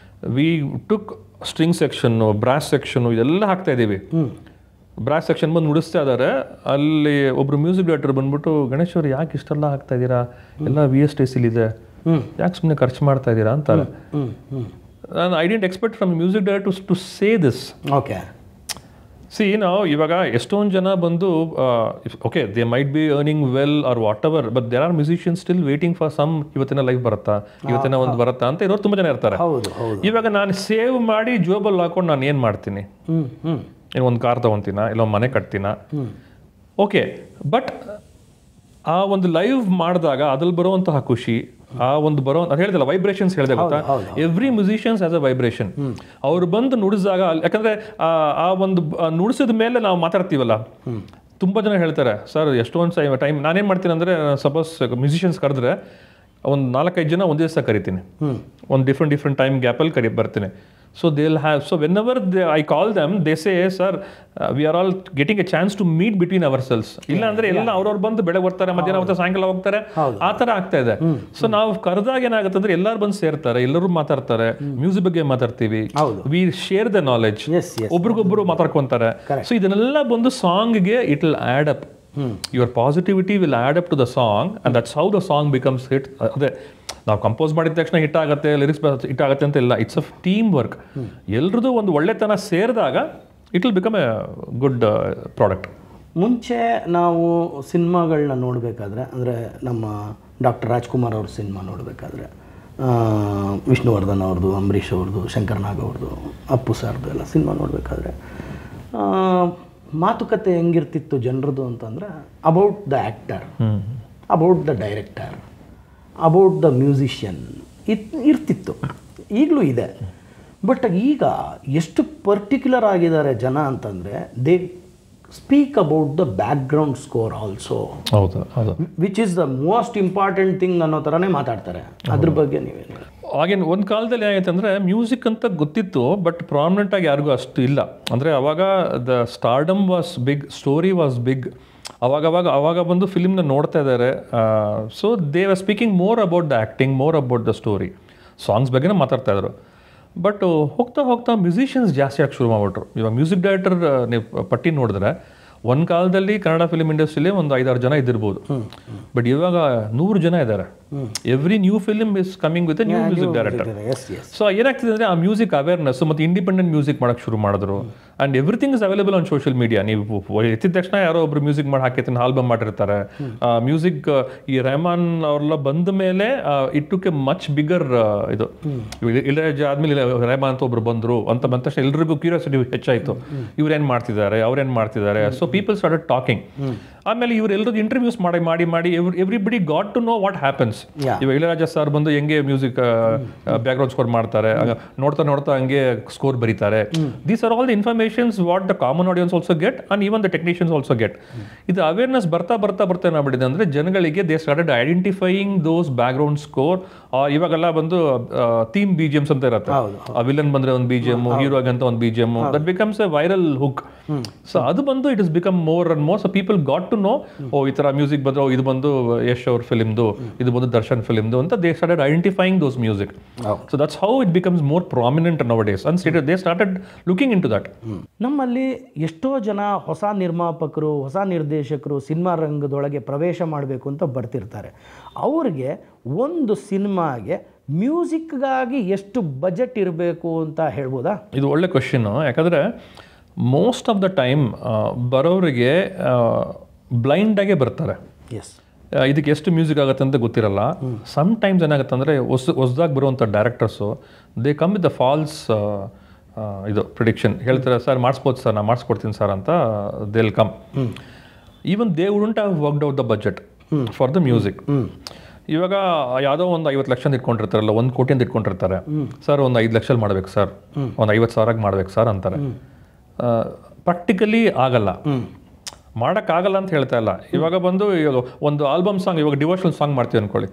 ವಿ ಟುಕ್ ಸ್ಟ್ರಿಂಗ್ ಸೆಕ್ಷನ್ನು, ಬ್ರಾಸ್ ಸೆಕ್ಷನ್ನು ಇದೆಲ್ಲ ಹಾಕ್ತಾ ಇದ್ದೀವಿ. ಬ್ರಾಸ್ ಸೆಕ್ಷನ್ ಬಂದು ನುಡಿಸ್ತಾ ಇದ್ದಾರೆ. ಅಲ್ಲಿ ಒಬ್ರು ಮ್ಯೂಸಿಕ್ ಡೈರೆಕ್ಟರ್ ಬಂದ್ಬಿಟ್ಟು, ಗಣೇಶ್ ಅವರು ಯಾಕೆ ಇಷ್ಟೆಲ್ಲ ಹಾಕ್ತಾ ಇದ್ದೀರಾ, ಎಲ್ಲ VSTCL ಇದೆ, ಯಾಕೆ ಸುಮ್ಮನೆ ಖರ್ಚು ಮಾಡ್ತಾ ಇದ್ದೀರಾ ಅಂತಾರೆ. ನಾನು I didn't expect from music director to say this. Okay, see ನಾವು ಇವಾಗ ಎಷ್ಟೊಂದು ಜನ ಬಂದು okay they might be earning well or whatever, but there are musicians still waiting for some ಇವತ್ತಿನ ಲೈಫ್ ಬರುತ್ತಾ, ಇವತ್ತಿನ ಒಂದು ಬರುತ್ತಾ ಅಂತ ಇರೋರು ತುಂಬ ಜನ ಇರ್ತಾರೆ. ಇವಾಗ ನಾನು ಸೇವ್ ಮಾಡಿ ಜೋಬಲ್ಲಿ ಹಾಕೊಂಡು ನಾನು ಏನು ಮಾಡ್ತೀನಿ, ಏನು ಒಂದು ಕಾರ್ ತೊಗೊತೀನ, ಇಲ್ಲ ಮನೆ ಕಟ್ತೀನ, ಓಕೆ. ಬಟ್ ಆ ಒಂದು ಲೈವ್ ಮಾಡಿದಾಗ ಅದ್ರಲ್ಲಿ ಬರುವಂತಹ ಖುಷಿ, ಆ ಒಂದು ಅದು ಹೇಳಿದಲ್ಲ ವೈಬ್ರೇಷನ್ಸ್ ಹೇಳಿದೆ ಗೊತ್ತಾ. Every musicians as a vibration. ಅವ್ರು ಬಂದು ನುಡಿಸಿದಾಗ, ಯಾಕಂದರೆ ಆ ಒಂದು ನುಡಿಸಿದ ಮೇಲೆ ನಾವು ಮಾತಾಡ್ತೀವಲ್ಲ, ತುಂಬ ಜನ ಹೇಳ್ತಾರೆ ಸರ್ ಎಷ್ಟೊಂದು ಟೈಮ್ ನಾನೇನು ಮಾಡ್ತೀನಿ ಅಂದರೆ, ಸಪೋಸ್ ಮ್ಯೂಸಿಷಿಯನ್ಸ್ ಕರೆದ್ರೆ ಒಂದು 4-5 ಜನ ಒಂದೇ ದಿವಸ ಕರಿತೀನಿ, ಒಂದು ಡಿಫ್ರೆಂಟ್ ಟೈಮ್ ಗ್ಯಾಪಲ್ಲಿ ಬರ್ತೀನಿ. So they'll have, so whenever I call them, they say, sir, we are all getting a chance to meet between ourselves. ಇಲ್ಲ ಅಂದ್ರೆ ಎಲ್ಲ ಅವ್ರವ್ರು ಬಂದು ಬೆಳಗ್ಗೆ ಬರ್ತಾರೆ, ಮಧ್ಯಾಹ್ನ ಮತ್ತೆ ಸಾಯಂಕಾಲ ಹೋಗ್ತಾರೆ, ಆ ಥರ ಆಗ್ತಾ ಇದೆ. ಸೊ ನಾವು ಕರೆದಾಗ ಏನಾಗುತ್ತೆ ಅಂದ್ರೆ ಎಲ್ಲರೂ ಬಂದು ಸೇರ್ತಾರೆ, ಎಲ್ಲರೂ ಮಾತಾಡ್ತಾರೆ, ಮ್ಯೂಸಿಕ್ ಬಗ್ಗೆ ಮಾತಾಡ್ತೀವಿ, ವಿ ಶೇರ್ ದ ನಾಲೆಜ್, ಒಬ್ರಿಗೊಬ್ರು ಮಾತಾಡ್ಕೊಂತಾರೆ. ಸೊ ಇದನ್ನೆಲ್ಲ ಬಂದು ಸಾಂಗ್ಗೆ it will add up. Your positivity will add up to the song, and that's how the song becomes hit. ಅದೇ ನಾವು ಕಂಪೋಸ್ ಮಾಡಿದ ತಕ್ಷಣ ಹಿಟ್ ಆಗುತ್ತೆ, ಲಿರಿಕ್ಸ್ ಹಿಟ್ ಆಗುತ್ತೆ ಅಂತ ಇಲ್ಲ. It's a team work. ಎಲ್ರದ್ದು ಒಂದು ಒಳ್ಳೆತನ ಸೇರಿದಾಗ it will become a good product. ಮುಂಚೆ ನಾವು ಸಿನಿಮಾಗಳನ್ನ ನೋಡಬೇಕಾದ್ರೆ, ಅಂದರೆ ನಮ್ಮ ಡಾಕ್ಟರ್ ರಾಜ್ಕುಮಾರ್ ಅವ್ರ ಸಿನಿಮಾ ನೋಡಬೇಕಾದ್ರೆ, ವಿಷ್ಣುವರ್ಧನ್ ಅವ್ರದ್ದು, ಅಂಬರೀಷ್ ಅವ್ರದ್ದು, ಶಂಕರ್ ನಾಗ್ ಅವ್ರದ್ದು, ಅಪ್ಪು ಸರ್ದು ಎಲ್ಲ ಸಿನಿಮಾ ನೋಡಬೇಕಾದ್ರೆ ಮಾತುಕತೆ ಹೆಂಗಿರ್ತಿತ್ತು ಜನರದು ಅಂತಂದರೆ, about the actor, about the director, about the musician ಇರ್ತಿತ್ತು. ಈಗಲೂ ಇದೆ. ಬಟ್ ಈಗ ಎಷ್ಟು ಪರ್ಟಿಕ್ಯುಲರ್ ಆಗಿದ್ದಾರೆ ಜನ ಅಂತಂದರೆ, they speak about the background score also, which is the most important thing ಅನ್ನೋ ಥರನೇ ಮಾತಾಡ್ತಾರೆ. ಅದ್ರ ಬಗ್ಗೆ ನೀವೇನು? ಆಗಿನ ಒಂದು ಕಾಲದಲ್ಲಿ ಏನಾಯ್ತು ಅಂದರೆ, ಮ್ಯೂಸಿಕ್ ಅಂತ ಗೊತ್ತಿತ್ತು, ಬಟ್ ಪ್ರಾಮಿನೆಂಟಾಗಿ ಯಾರಿಗೂ ಅಷ್ಟು ಇಲ್ಲ. ಅಂದರೆ ಅವಾಗ the stardom was big, story was big. ಅವಾಗ ಬಂದು ಫಿಲ್ಮ್ನ ನೋಡ್ತಾ ಇದ್ದಾರೆ. So they are speaking more about the acting, more about the story, songs ಬಗ್ಗೆನೇ ಮಾತಾಡ್ತಾ ಇದ್ರು. ಬಟ್ ಹೋಗ್ತಾ ಮ್ಯೂಸಿಷಿಯನ್ಸ್ ಜಾಸ್ತಿ ಆಗಿ ಶುರು ಮಾಡಿಬಿಟ್ರು. ಇವಾಗ ಮ್ಯೂಸಿಕ್ ಡೈರೆಕ್ಟರ್ ನೀವು ಪಟ್ಟಿ ನೋಡಿದ್ರೆ, ಒಂದು ಕಾಲದಲ್ಲಿ ಕನ್ನಡ ಫಿಲ್ಮ್ ಇಂಡಸ್ಟ್ರಿಲಿ ಒಂದು 5-6 ಜನ ಇದ್ದಿರ್ಬೋದು, ಬಟ್ ಇವಾಗ 100 ಜನ ಇದ್ದಾರೆ. Every new film is coming with A new music director. So ಏನಾಗ್ತಿದೆ ಅಂದರೆ, ಆ ಮ್ಯೂಸಿಕ್ ಅವೇರ್ನೆಸ್ ಮತ್ತು ಇಂಡಿಪೆಂಡೆಂಟ್ ಮ್ಯೂಸಿಕ್ ಮಾಡೋಕ್ಕೆ ಶುರು ಮಾಡಿದ್ರು. And everything is available on social media. ನೀವು ಎತ್ತಿದ ತಕ್ಷಣ ಯಾರೋ ಒಬ್ರು ಮ್ಯೂಸಿಕ್ ಮಾಡಿ ಹಾಕಿರ್ತೀನಿ, ಆಲ್ಬಮ್ ಮಾಡಿರ್ತಾರೆ. ಮ್ಯೂಸಿಕ್ ಈ ರೆಹಮಾನ್ ಅವ್ರೆಲ್ಲ ಬಂದ ಮೇಲೆ it took A much bigger ಇದು. ಇಳಯರಾಜ ಆದ್ಮೇಲೆ ರೆಹಮಾನ್ ಅಂತ ಒಬ್ರು ಬಂದರು ಅಂತ ಬಂದ ತಕ್ಷಣ ಎಲ್ರಿಗೂ ಕ್ಯೂರಿಯಾಸಿಟಿ ಹೆಚ್ಚಾಯಿತು, ಇವ್ರೇನು ಮಾಡ್ತಿದ್ದಾರೆ, ಅವ್ರೇನು ಮಾಡ್ತಿದ್ದಾರೆ. So people started talking. ಆಮೇಲೆ ಇವರೆಲ್ಲರೂ ಇಂಟರ್ವ್ಯೂಸ್ ಮಾಡಿ everybody got to know what happens. ಇವಾಗ ಇಳಯರಾಜ ಸರ್ ಬಂದು ಹೆಂಗೆ ಮ್ಯೂಸಿಕ್ ಬ್ಯಾಕ್ಗ್ರೌಂಡ್ ಸ್ಕೋರ್ ಮಾಡ್ತಾರೆ, ನೋಡ್ತಾ ಹಂಗೆ ಸ್ಕೋರ್ ಬರೀತಾರೆ. These are all the informations what the common audience also get, and even the technicians also get. ಇದು ಅವೇರ್ನೆಸ್ ಬರ್ತಾ ಏನಾಗ್ಬಿಟ್ಟಿದೆ ಅಂದರೆ, ಜನಗಳಿಗೆ they started identifying those background score. ಇವಾಗೆಲ್ಲ ಬಂದು ಥೀಮ್ BGMs ಅಂತ ಇರುತ್ತೆ. ಆ ವಿಲನ್ ಬಂದರೆ ಒಂದು BGM, ಹೀರೋ ಅಂತ ಒಂದು BGM, that becomes a viral hook. So ಅದು ಬಂದು it is become more and more. So people got to know, ಈ ಥರ ಮ್ಯೂಸಿಕ್ ಬಂದ್ರೆ ಇದು ಬಂದು ಯಶ್ ಅವ್ರ ಫಿಲ್ಮ್ದು, ಇದು ಬಂದು ದರ್ಶನ್ ಫಿಲ್ಮ್ದು ಅಂತ. They started identifying those music. So that's how it becomes more prominent nowadays, and they started looking into that. ನಮ್ಮಲ್ಲಿ ಎಷ್ಟೋ ಜನ ಹೊಸ ನಿರ್ಮಾಪಕರು, ಹೊಸ ನಿರ್ದೇಶಕರು ಸಿನಿಮಾ ರಂಗದೊಳಗೆ ಪ್ರವೇಶ ಮಾಡಬೇಕು ಅಂತ ಬರ್ತಿರ್ತಾರೆ. ಅವ್ರಿಗೆ ಒಂದು ಸಿನಿಮಾಗೆ ಮ್ಯೂಸಿಕ್ಗಾಗಿ ಎಷ್ಟು ಬಜೆಟ್ ಇರಬೇಕು ಅಂತ ಹೇಳ್ಬೋದಾ? ಇದು ಒಳ್ಳೆ ಕ್ವಶನ್ನು. ಯಾಕಂದರೆ ಮೋಸ್ಟ್ ಆಫ್ ದ ಟೈಮ್ ಬರೋರಿಗೆ ಬ್ಲೈಂಡಾಗೇ ಬರ್ತಾರೆ. ಇದಕ್ಕೆ ಎಷ್ಟು ಮ್ಯೂಸಿಕ್ ಆಗುತ್ತೆ ಅಂತ ಗೊತ್ತಿರಲ್ಲ. ಸಮ್ ಟೈಮ್ಸ್ ಏನಾಗುತ್ತೆ ಅಂದರೆ, ಹೊಸದಾಗಿ ಬರುವಂಥ directors they come with the false ಇದು ಪ್ರಿಡಿಕ್ಷನ್. ಹೇಳ್ತಾರೆ, ಸರ್ ಮಾಡಿಸ್ಬೋದು ಸರ್, ನಾನು ಮಾಡಿಸ್ಕೊಡ್ತೀನಿ ಸರ್ ಅಂತ. They will come. Even they wouldn't have worked out the budget for the music. ಇವಾಗ ಯಾವುದೋ ಒಂದು 50 ಲಕ್ಷ ಇಟ್ಕೊಂಡಿರ್ತಾರಲ್ಲ, 1 ಕೋಟಿ ಅಂತ ಇಟ್ಕೊಂಡಿರ್ತಾರೆ. ಸರ್ ಒಂದು 5 ಲಕ್ಷ ಮಾಡ್ಬೇಕು ಸರ್, ಒಂದು 50,000 ಮಾಡ್ಬೇಕು ಸರ್ ಅಂತಾರೆ. ಪ್ರಾಕ್ಟಿಕಲಿ ಆಗಲ್ಲ, ಮಾಡೋಕ್ಕಾಗಲ್ಲ ಅಂತ ಹೇಳ್ತಾ ಇಲ್ಲ. ಇವಾಗ ಬಂದು ಒಂದು ಆಲ್ಬಮ್ ಸಾಂಗ್, ಇವಾಗ ಡಿವೋಷನಲ್ ಸಾಂಗ್ ಮಾಡ್ತೀವಿ ಅಂದ್ಕೊಳ್ಳಿ.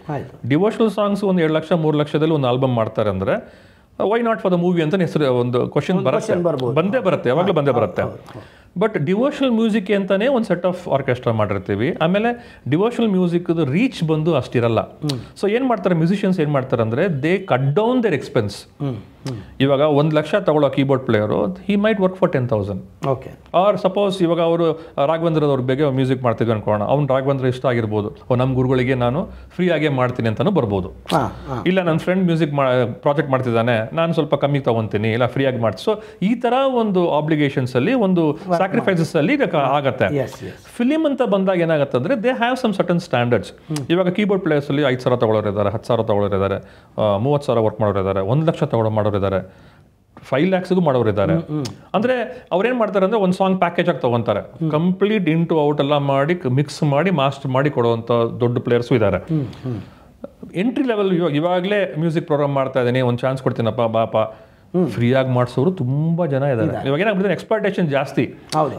ಡಿವೋಷನಲ್ ಸಾಂಗ್ಸ್ ಒಂದು 2 ಲಕ್ಷ 3 ಲಕ್ಷದಲ್ಲಿ ಒಂದು ಆಲ್ಬಮ್ ಮಾಡ್ತಾರೆ ಅಂದರೆ, why not for the movie ಅಂತ ಹೆಸರು ಒಂದು ಕ್ವಶನ್ ಬಂದೇ ಬರುತ್ತೆ, ಯಾವಾಗಲೂ ಬಂದೇ ಬರುತ್ತೆ. ಬಟ್ ಡಿವೋಷನಲ್ ಮ್ಯೂಸಿಕ್ ಅಂತಾನೆ ಒಂದು ಸೆಟ್ ಆಫ್ ಆರ್ಕೆಸ್ಟ್ರಾ ಮಾಡಿರ್ತೀವಿ. ಆಮೇಲೆ ಡಿವೋಷನಲ್ ಮ್ಯೂಸಿಕ್ ರೀಚ್ ಬಂದು ಅಷ್ಟಿರಲ್ಲ. ಸೊ ಏನು ಮಾಡ್ತಾರೆ ಮ್ಯೂಸಿಷಿಯನ್ಸ್, ಏನು ಮಾಡ್ತಾರೆ ಅಂದರೆ, they cut down their expense. ಇವಾಗ 1 ಲಕ್ಷ ತಗೊಳ್ಳೋ keyboard player, he might work for 10,000. Okay. Or suppose ಇವಾಗ ಅವರು ರಾಘವೇಂದ್ರದವ್ರ ಬಗ್ಗೆ ಮ್ಯೂಸಿಕ್ ಮಾಡ್ತಿದ್ವಿ ಅನ್ಕೋಣ, ಅವ್ನು ರಾಘವೇಂದ್ರ ಇಷ್ಟ ಆಗಿರ್ಬೋದು, ನಮ್ಮ ಗುರುಗಳಿಗೆ ನಾನು ಫ್ರೀ ಆಗೇ ಮಾಡ್ತೀನಿ ಅಂತಲೂ ಬರ್ಬೋದು. ಇಲ್ಲ ನನ್ನ ಫ್ರೆಂಡ್ ಮ್ಯೂಸಿಕ್ ಪ್ರಾಜೆಕ್ಟ್ ಮಾಡ್ತಿದ್ದಾನೆ, ನಾನು ಸ್ವಲ್ಪ ಕಮ್ಮಿ ತೊಗೊತೀನಿ, ಇಲ್ಲ ಫ್ರೀ ಆಗಿ ಮಾಡ್ತೀನಿ. ಸೊ ಈ ಥರ ಒಂದು ಆಬ್ಲಿಗೇಷನ್ಸ್ ಅಲ್ಲಿ, ಒಂದು ಸ್ಯಾಕ್ರಿಫೈಸಸ್ ಅಲ್ಲಿ ಆಗತ್ತೆ. ಫಿಲಿಮ್ ಅಂತ ಬಂದಾಗ ಏನಾಗುತ್ತೆ ಅಂದರೆ, they have some certain standards. ಇವಾಗ ಕೀಬೋರ್ಡ್ ಪ್ಲೇಯರ್ಸ್ ಅಲ್ಲಿ 5,000 ತಗೊಳ್ಳೋರಿದ್ದಾರೆ, 10,000 ತಗೊಳ್ಳೋರಿದ್ದಾರೆ, 30,000 ವರ್ಕ್ ಮಾಡೋರಿದ್ದಾರೆ, 1 ಲಕ್ಷ ಮಾಡೋರಿದ್ದಾರೆ, 5 lakhsಗೂ ಮಾಡೋರಿದ್ದಾರೆ. ಅಂದರೆ ಅವ್ರೇನು ಮಾಡ್ತಾರೆ ಅಂದರೆ, ಒಂದು ಸಾಂಗ್ ಪ್ಯಾಕೇಜ್ ಆಗಿ ತೊಗೊತಾರೆ, ಕಂಪ್ಲೀಟ್ ಇನ್ ಟು ಔಟ್ ಎಲ್ಲ ಮಾಡಿ ಮಿಕ್ಸ್ ಮಾಡಿ ಮಾಸ್ಟರ್ ಮಾಡಿ ಕೊಡುವಂಥ ದೊಡ್ಡ ಪ್ಲೇಯರ್ಸು ಇದ್ದಾರೆ. ಎಂಟ್ರಿ ಲೆವೆಲ್ ಇವಾಗಲೇ ಮ್ಯೂಸಿಕ್ ಪ್ರೋಗ್ರಾಮ್ ಮಾಡ್ತಾ ಇದ್ದೀನಿ, ಒಂದು ಚಾನ್ಸ್ ಕೊಡ್ತೀನಪ್ಪ ಬಾಪ, ಫ್ರೀಯಾಗಿ ಮಾಡಿಸೋರು ತುಂಬ ಜನ ಇದ್ದಾರೆ. ಇವಾಗ ಏನಾಗ್ಬಿಟ್ಟಿದೆ, ಎಕ್ಸ್ಪೆಕ್ಟೇಷನ್ ಜಾಸ್ತಿ.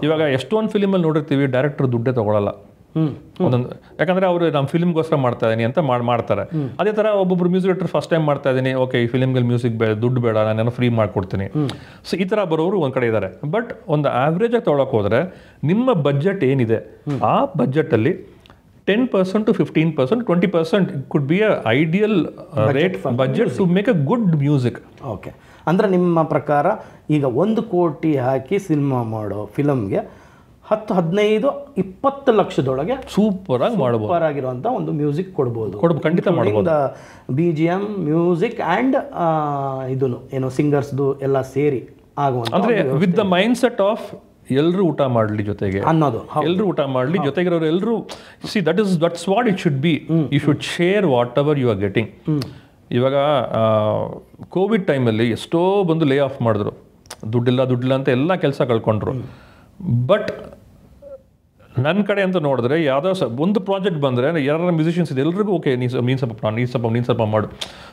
ಇವಾಗ ಎಷ್ಟೊಂದು ಫಿಲಿಮಲ್ಲಿ ನೋಡಿರ್ತೀವಿ, ಡೈರೆಕ್ಟರ್ ದುಡ್ಡೇ ತೊಗೊಳಲ್ಲ, ಒಂದೊಂದು, ಯಾಕಂದರೆ ಅವರು ನಮ್ಮ ಫಿಲ್ಮ್ಗೋಸ್ಕರ ಮಾಡ್ತಾ ಇದ್ದೀನಿ ಅಂತ ಮಾಡ್ತಾರೆ. ಅದೇ ಥರ ಒಬ್ಬೊಬ್ರು ಮ್ಯೂಸಿಕ್ ಡೈರೆಕ್ಟರ್ ಫಸ್ಟ್ ಟೈಮ್ ಮಾಡ್ತಾ ಇದ್ದೀನಿ, ಓಕೆ ಈ ಫಿಲ್ಮ್ಗೆ ಮ್ಯೂಸಿಕ್ ದುಡ್ಡು ಬೇಡ, ನಾನು ಫ್ರೀ ಮಾಡ್ಕೊಡ್ತೀನಿ. ಸೊ ಈ ಥರ ಬರೋರು ಒಂದು ಕಡೆ ಇದ್ದಾರೆ. ಬಟ್ ಒಂದು ಆವ್ರೇಜಾಗಿ ತೊಗೊಳಕ್ಕೆ ಹೋದರೆ ನಿಮ್ಮ ಬಜೆಟ್ ಏನಿದೆ ಆ ಬಜೆಟಲ್ಲಿ 10% to 15%, 20% could be a ideal rate budget to make a good music. Okay, ಅಂದರೆ ನಿಮ್ಮ ಪ್ರಕಾರ ಈಗ 1 ಕೋಟಿ ಹಾಕಿ ಸಿನಿಮಾ ಮಾಡೋ ಫಿಲಮ್ಗೆ 10, 15, 20 ಲಕ್ಷದೊಳಗೆ ಸೂಪರ್ ಆಗಿ ಮಾಡಬಹುದು, ಸೂಪರ್ ಆಗಿರುವಂಥ ಒಂದು ಮ್ಯೂಸಿಕ್ ಕೊಡ್ಬೋದು. ಖಂಡಿತ ಮಾಡಬಹುದು. BGM, ಮ್ಯೂಸಿಕ್ ಆ್ಯಂಡ್ ಇದನ್ನು ಏನು ಸಿಂಗರ್ಸ್ದು ಎಲ್ಲ ಸೇರಿ ಆಗುವಂಥ, ಅಂದರೆ with the mind set of ಎಲ್ಲರೂ ಊಟ ಮಾಡಲಿ ಜೊತೆಗೆ ಅನ್ನೋದು, ಎಲ್ಲರೂ ಊಟ ಮಾಡಲಿ ಜೊತೆಗಿರೋರು ಎಲ್ಲರೂ. See that's what it should be. You should share whatever you are getting. ಇವಾಗ ಕೋವಿಡ್ ಟೈಮಲ್ಲಿ ಎಷ್ಟೋ ಬಂದು ಲೇ ಆಫ್ ಮಾಡಿದ್ರು, ದುಡ್ಡಿಲ್ಲ ಅಂತ ಎಲ್ಲ ಕೆಲಸ ಕಳ್ಕೊಂಡ್ರು. ಬಟ್ ನನ್ನ ಕಡೆ ಅಂತ ನೋಡಿದ್ರೆ ಯಾವುದೋ ಒಂದು ಪ್ರಾಜೆಕ್ಟ್ ಬಂದರೆ ಯಾರು ಮ್ಯೂಸಿಷಿಯನ್ಸ್ ಇದೆ ಎಲ್ರಿಗೂ ಓಕೆ ನೀನು ಸ್ವಲ್ಪ ಮಾಡು.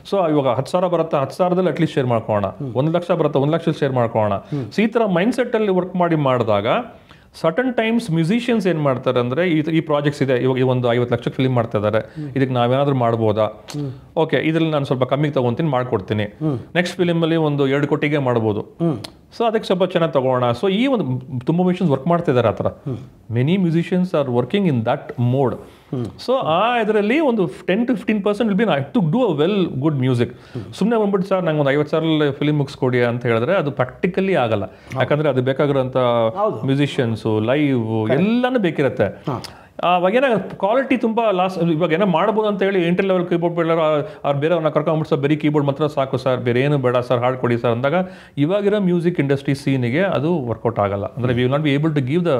ಸೊ ಇವಾಗ 10,000 ಬರುತ್ತೆ, 10,000ದಲ್ಲಿ ಅಟ್ಲೀಸ್ಟ್ ಶೇರ್ ಮಾಡ್ಕೊಳ್ಳೋಣ. 1 ಲಕ್ಷ ಬರುತ್ತೆ, 1 ಲಕ್ಷ ಶೇರ್ ಮಾಡ್ಕೊಳ್ಳೋಣ. ಸೊ ಈ ಥರ ಮೈಂಡ್ ಸೆಟ್ಟಲ್ಲಿ ವರ್ಕ್ ಮಾಡಿದಾಗ ಸರ್ಟನ್ ಟೈಮ್ಸ್ ಮ್ಯೂಸಿಷಿಯನ್ಸ್ ಏನು ಮಾಡ್ತಾರೆ ಅಂದರೆ ಈ ಪ್ರಾಜೆಕ್ಟ್ಸ್ ಇದೆ, ಇವಾಗ ಒಂದು 50 ಲಕ್ಷಕ್ಕೆ ಫಿಲ್ಮ್ ಮಾಡ್ತಾ ಇದ್ದಾರೆ, ಇದಕ್ಕೆ ನಾವೇನಾದ್ರೂ ಮಾಡ್ಬೋದಾ, ಓಕೆ ಇದ್ರಲ್ಲಿ ನಾನು ಸ್ವಲ್ಪ ಕಮ್ಮಿಗೆ ತೊಗೊತೀನಿ, ಮಾಡ್ಕೊಡ್ತೀನಿ. ನೆಕ್ಸ್ಟ್ ಫಿಲಿಮಲ್ಲಿ ಒಂದು 2 ಕೋಟಿಗೆ ಮಾಡ್ಬೋದು, ಸೊ ಅದಕ್ಕೆ ಸ್ವಲ್ಪ ಚೆನ್ನಾಗಿ ತಗೋಣ. ಸೊ ಈ ಒಂದು ತುಂಬ ಮ್ಯೂಸಿಷಿಯನ್ಸ್ ವರ್ಕ್ ಮಾಡ್ತಾ ಇದ್ದಾರೆ ಆ ಥರ. Many musicians are working in that mode. So ಆ ಇದರಲ್ಲಿ ಒಂದು 10 to 15% will be to do a well good music. ಸುಮ್ಮನೆ ಬಂದ್ಬಿಟ್ಟು ಸರ್ ನಂಗೆ ಒಂದು 50,000 ಫಿಲ್ಮ್ ಮುಗಿಸ್ಕೊಡಿ ಅಂತ ಹೇಳಿದ್ರೆ ಅದು ಪ್ರಾಕ್ಟಿಕಲಿ ಆಗಲ್ಲ. ಯಾಕಂದರೆ ಅದು ಬೇಕಾಗಿರೋಂಥ ಮ್ಯೂಸಿಷಿಯನ್ಸು, ಲೈವ್ ಎಲ್ಲನೂ ಬೇಕಿರುತ್ತೆ. ಅವಾಗ ಏನಾಗುತ್ತೆ, ಕ್ವಾಲಿಟಿ ತುಂಬ ಲಾಸ್. ಇವಾಗ ಏನೋ ಮಾಡ್ಬೋದು ಅಂತ ಹೇಳಿ ಎಂಟ್ರಿ ಲೆವೆಲ್ ಕೀಬೋರ್ಡ್ ಬೇಡಾರ ಅವ್ರು ಬೇರೆಯವ್ರನ್ನ ಕರ್ಕೊಂಡ್ಬಿಟ್ಟು ಸರ್ ಬರೀ ಕೀಬೋರ್ಡ್ ಮಾತ್ರ ಸಾಕು ಸರ್, ಬೇರೆ ಏನು ಬೇಡ ಸರ್, ಹಾಡು ಕೊಡಿ ಸರ್ ಅಂದಾಗ ಇವಾಗಿರೋ ಮ್ಯೂಸಿಕ್ ಇಂಡಸ್ಟ್ರಿ ಸೀನಿಗೆ ಅದು ವರ್ಕೌಟ್ ಆಗಲ್ಲ. ಅಂದರೆ we will not be able to give the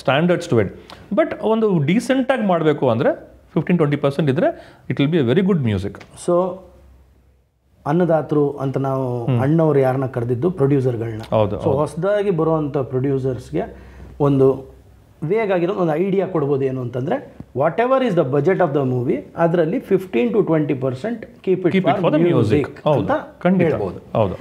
standards to it. But ಒಂದು ಡೀಸೆಂಟಾಗಿ ಮಾಡಬೇಕು ಅಂದರೆ 15-20% ಇದ್ದರೆ it will be a very good music. So ಅನ್ನದಾತರು ಅಂತ ನಾವು ಅಣ್ಣವ್ರು ಯಾರನ್ನ ಕರೆದಿದ್ದು ಪ್ರೊಡ್ಯೂಸರ್ಗಳನ್ನ. ಹೌದು. ಸೊ ಹೊಸದಾಗಿ ಬರುವಂಥ ಪ್ರೊಡ್ಯೂಸರ್ಸ್ಗೆ ಒಂದು ವೇಗ ಆಗಿರೋ ಒಂದು ಐಡಿಯಾ ಕೊಡ್ಬೋದು ಏನು ಅಂತಂದರೆ, what ever is the budget of the movie ಅದರಲ್ಲಿ 15 to 20% keep it for music ಅಂತ ಹೇಳ್ಬೋದು. ಹೌದು.